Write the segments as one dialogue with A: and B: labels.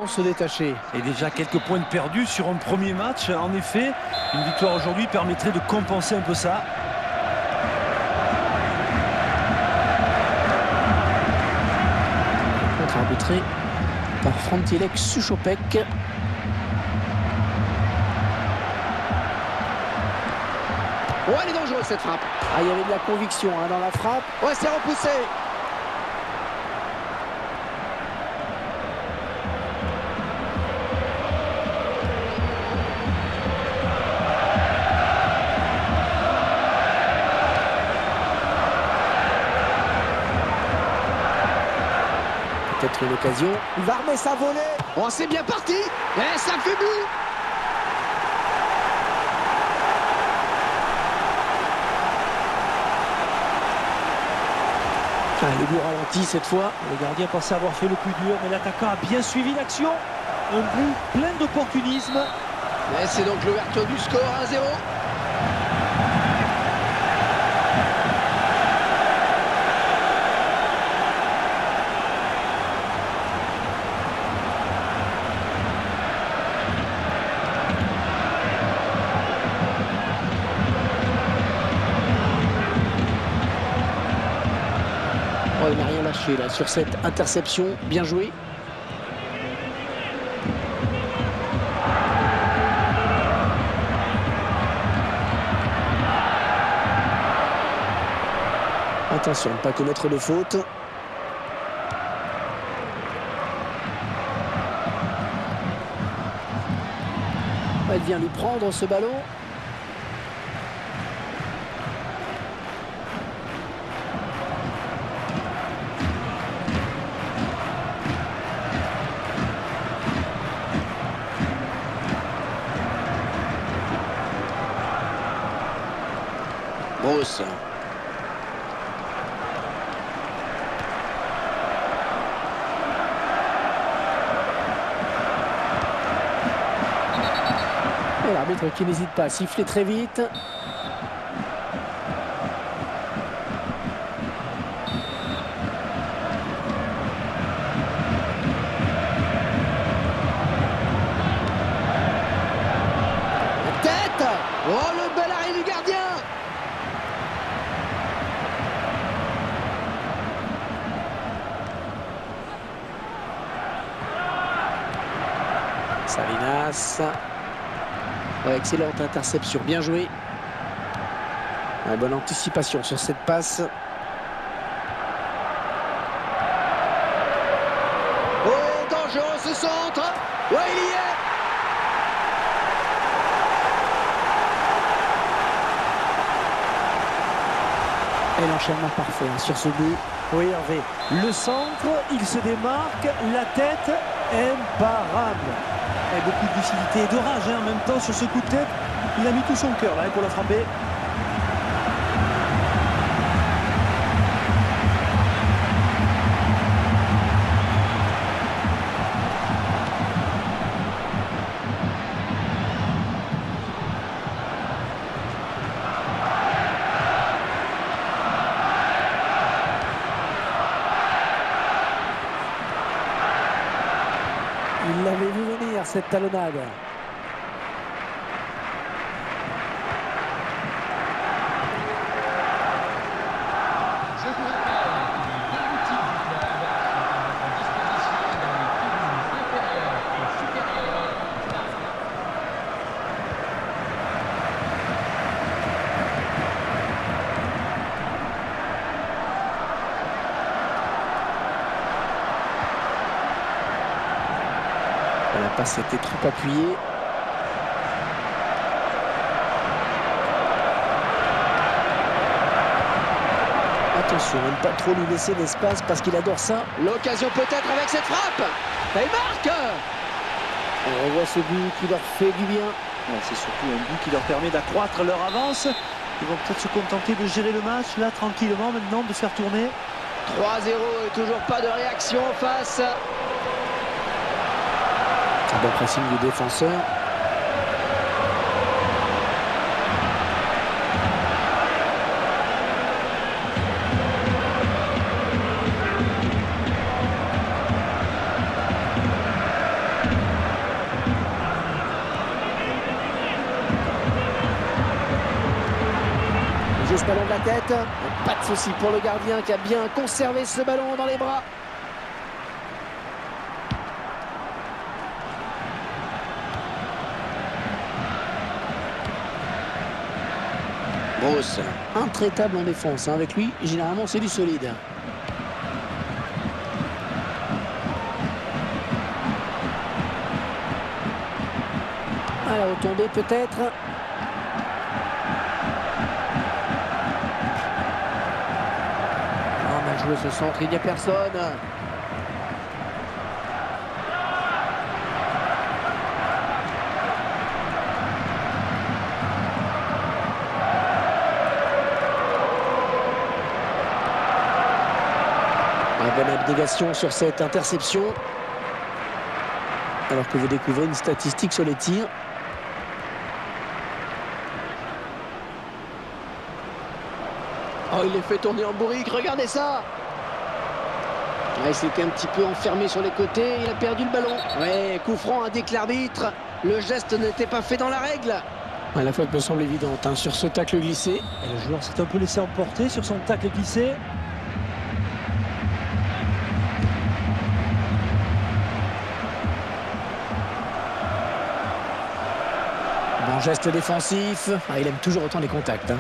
A: Se détacher.
B: Et déjà quelques points de perdus sur un premier match. En effet, une victoire aujourd'hui permettrait de compenser un peu ça.
A: Contre arbitré par Frantilek Suchopek. Oh, elle est dangereuse cette frappe. Ah, il y avait de la conviction dans la frappe. Ouais, c'est repoussé. Peut-être une occasion. Il va remettre sa volée. Oh, c'est bien parti. Et ça fait but. Le but ralenti cette fois.
B: Le gardien pensait avoir fait le plus dur, mais l'attaquant a bien suivi l'action. Un but plein d'opportunisme.
A: Et c'est donc l'ouverture du score 1-0. Oh, il n'a rien lâché là sur cette interception. Bien joué. Attention de ne pas commettre de faute. Elle vient lui prendre ce ballon. Grosse. Et l'arbitre qui n'hésite pas à siffler très vite. La tête. Oh, le bel arrêt du gardien. Salinas. Ouais, excellente interception, bien joué. Ouais, bonne anticipation sur cette passe. Oh, dangereux ce centre. Ouais, il y est. Et l'enchaînement parfait sur ce but.
B: Oui, Hervé. Le centre, il se démarque. La tête, imparable. Et beaucoup de lucidité et de rage en même temps sur ce coup de tête. Il a mis tout son cœur là pour la frapper.
A: Il l'avait vu venir cette talonnade. La passe était trop appuyée. Attention, ne pas trop lui laisser l'espace parce qu'il adore ça. L'occasion peut-être avec cette frappe. Et il marque. On revoit ce but qui leur fait du bien.
B: C'est surtout un but qui leur permet d'accroître leur avance. Ils vont peut-être se contenter de gérer le match là tranquillement maintenant, de faire tourner.
A: 3-0 et toujours pas de réaction en face. Un bon pressing du défenseur. joue ce ballon de la tête. Pas de souci pour le gardien qui a bien conservé ce ballon dans les bras. Bruce, intraitable en défense. Avec lui, généralement, c'est du solide. À la retombée, peut-être. On a joué ce centre, il n'y a personne. Bonne abnégation sur cette interception. Alors que vous découvrez une statistique sur les tirs. Oh, il les fait tourner en bourrique, regardez ça! Ouais, il s'était un petit peu enfermé sur les côtés, il a perdu le ballon. Ouais, coup franc, indique l'arbitre. Le geste n'était pas fait dans la règle. Ouais, la faute me semble évidente hein, sur ce tacle glissé.
B: Et le joueur s'est un peu laissé emporter sur son tacle glissé.
A: Bon geste défensif. Ah, il aime toujours autant les contacts. Hein.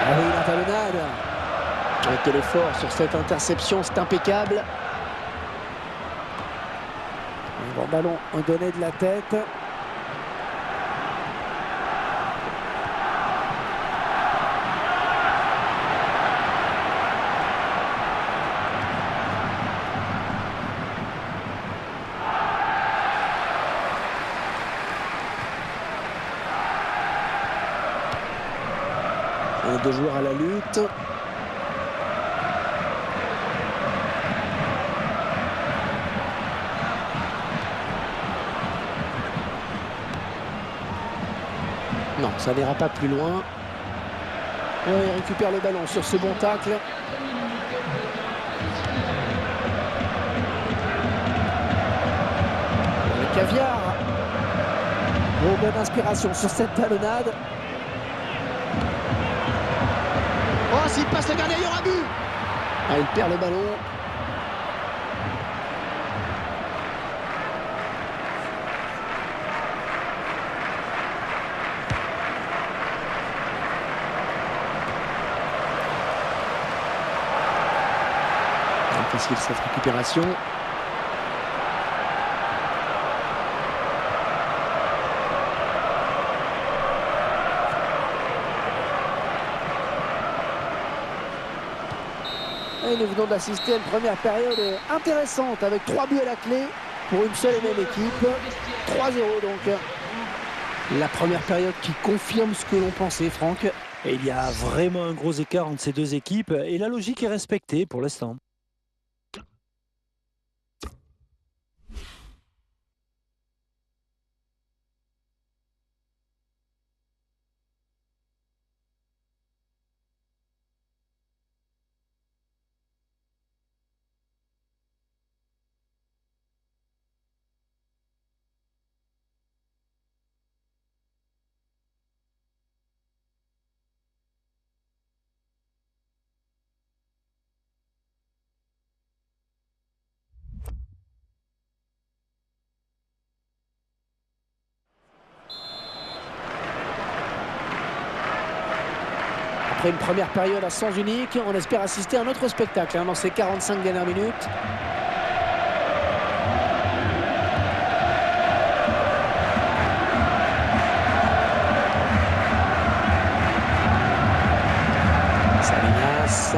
A: Ah oui, la talonnade. Quel effort sur cette interception, c'est impeccable. Un bon ballon donné de la tête. Deux joueurs à la lutte. Non, ça n'ira pas plus loin. Il récupère le ballon sur ce bon tacle. Le caviar. Oh, bonne inspiration sur cette talonnade. Oh, s'il passe le gardien, il y aura but. Ah, il perd le ballon. Facile cette récupération. Et nous venons d'assister à une première période intéressante avec 3 buts à la clé pour une seule et même équipe. 3-0 donc. La première période qui confirme ce que l'on pensait, Franck.
B: Et il y a vraiment un gros écart entre ces deux équipes et la logique est respectée pour l'instant.
A: Après une première période à sens unique, on espère assister à un autre spectacle dans ces 45 dernières minutes. Salinas.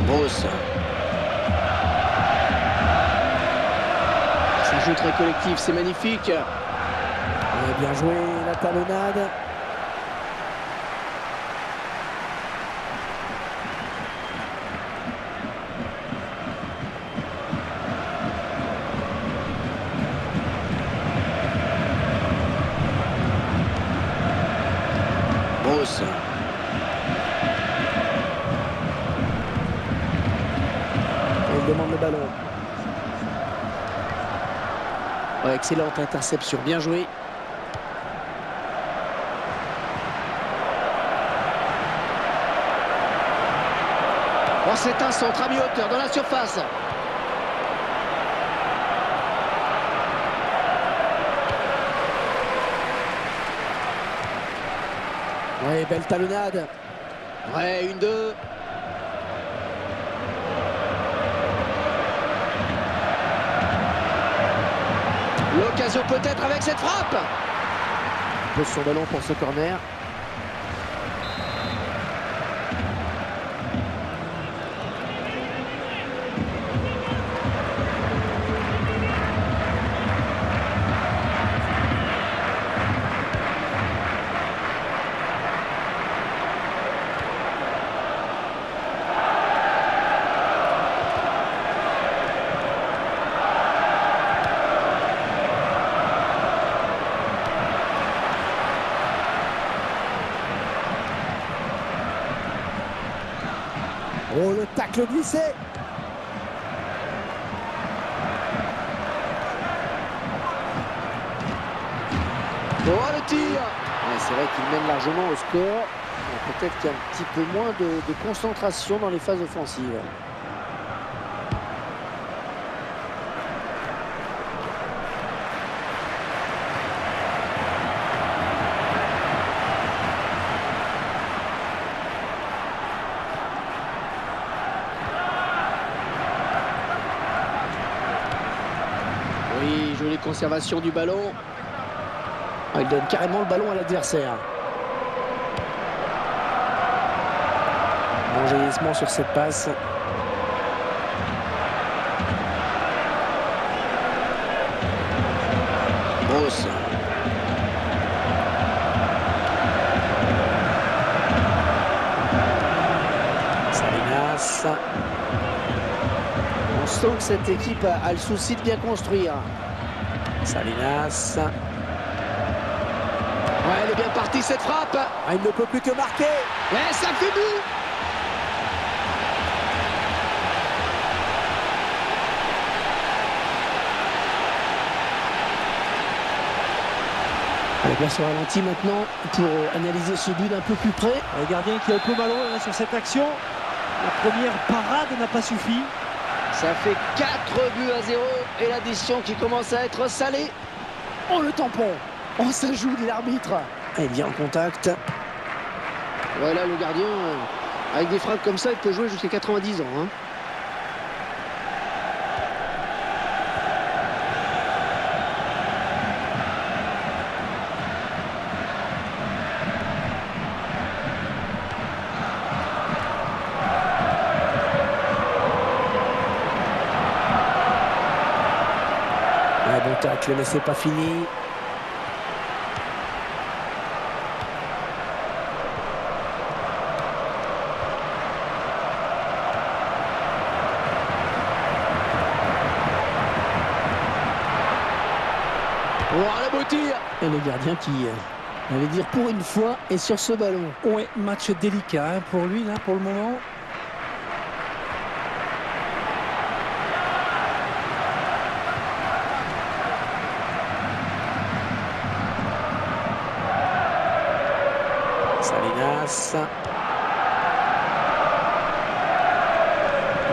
A: Bruce. Ça joue très collectif, c'est magnifique. On a bien joué la talonnade. Brosse. Il demande le ballon. Oh, excellente interception, bien joué. Oh, c'est un centre à mi-hauteur dans la surface. Ouais, belle talonnade. Ouais, 1-2. L'occasion peut-être avec cette frappe. Il pose son ballon pour ce corner. Oh, le tacle glissé. Oh, le tir. Ouais, c'est vrai qu'il mène largement au score. Peut-être qu'il y a un petit peu moins de concentration dans les phases offensives. Oui, jolie conservation du ballon. Ah, il donne carrément le ballon à l'adversaire. Bon jaillissement sur cette passe. Brosse. Salinas. On sent que cette équipe a le souci de bien construire. Salinas. Ouais, elle est bien partie cette frappe. Ah, il ne peut plus que marquer. Ouais, ça fait but. Allez, place au ralenti maintenant pour analyser ce but d'un peu plus près.
B: Le gardien qui est un peu malheureux hein, sur cette action. La première parade n'a pas suffi.
A: Ça fait 4-0 et l'addition qui commence à être salée. Oh, le tampon. Oh, ça joue, dit l'arbitre. Il vient en contact. Voilà, le gardien, avec des frappes comme ça, il peut jouer jusqu'à 90 ans. Hein. Ouais, bon tacle, mais c'est pas fini. Oh, le beau tir. Et le gardien qui, allait dire pour une fois, est sur ce ballon.
B: Ouais, match délicat hein, pour lui, là, pour le moment.
A: Salinas.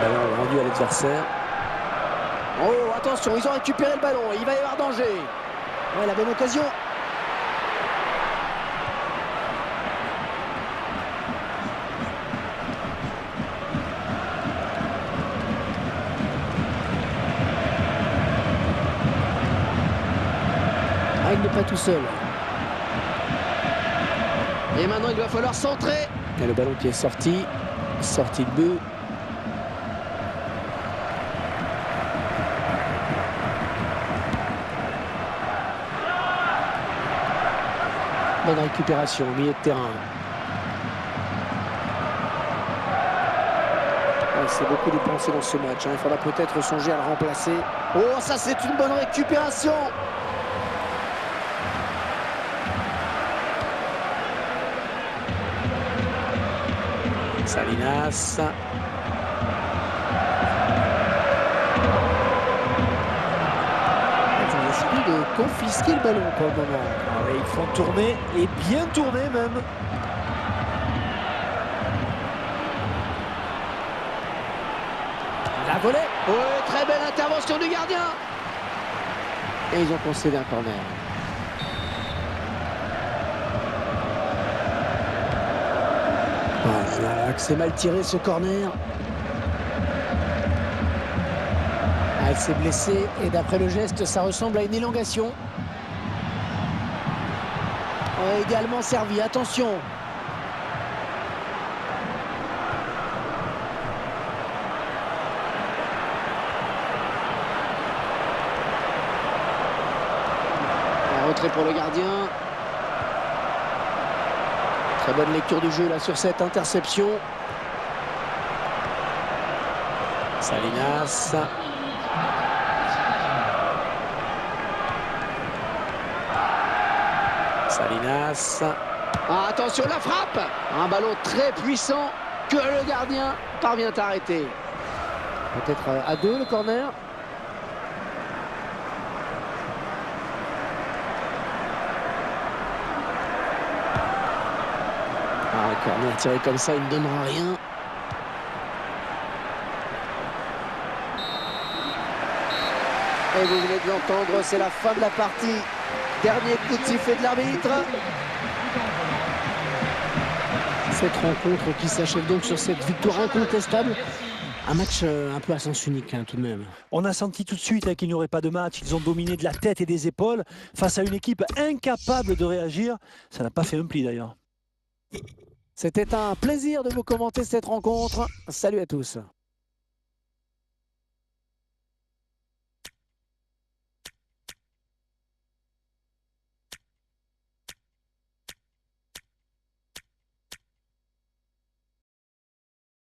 A: Ballon rendu à l'adversaire. Oh, attention, ils ont récupéré le ballon. Il va y avoir danger. Ouais, la bonne occasion. Ah, il n'est pas tout seul. Et maintenant, il va falloir centrer. Et le ballon qui est sorti. Sorti de but. Bonne récupération au milieu de terrain. Ouais, c'est beaucoup dépensé dans ce match. Hein. Il faudra peut-être songer à le remplacer. Oh, ça c'est une bonne récupération. Salinas. Ils ont décidé de confisquer le ballon pour le moment.
B: Ah ouais, ils font tourner, et bien tourner même.
A: La volée. Oui, très belle intervention du gardien. Et ils ont concédé un corner. Voilà, que c'est mal tiré ce corner. Ah, elle s'est blessée et d'après le geste, ça ressemble à une élongation. Également servi, attention. Un retrait pour le gardien. Très bonne lecture du jeu là sur cette interception. Salinas. Salinas. Ah, attention, la frappe. Un ballon très puissant que le gardien parvient à arrêter. Peut-être à deux le corner. Ah, le corner tiré comme ça, il ne donnera rien. Et vous venez de l'entendre, c'est la fin de la partie. Dernier coup de sifflet de l'arbitre. Cette rencontre qui s'achève donc sur cette victoire incontestable. Un match un peu à sens unique tout de même.
B: On a senti tout de suite qu'il n'y aurait pas de match. Ils ont dominé de la tête et des épaules face à une équipe incapable de réagir. Ça n'a pas fait un pli d'ailleurs.
A: C'était un plaisir de vous commenter cette rencontre. Salut à tous.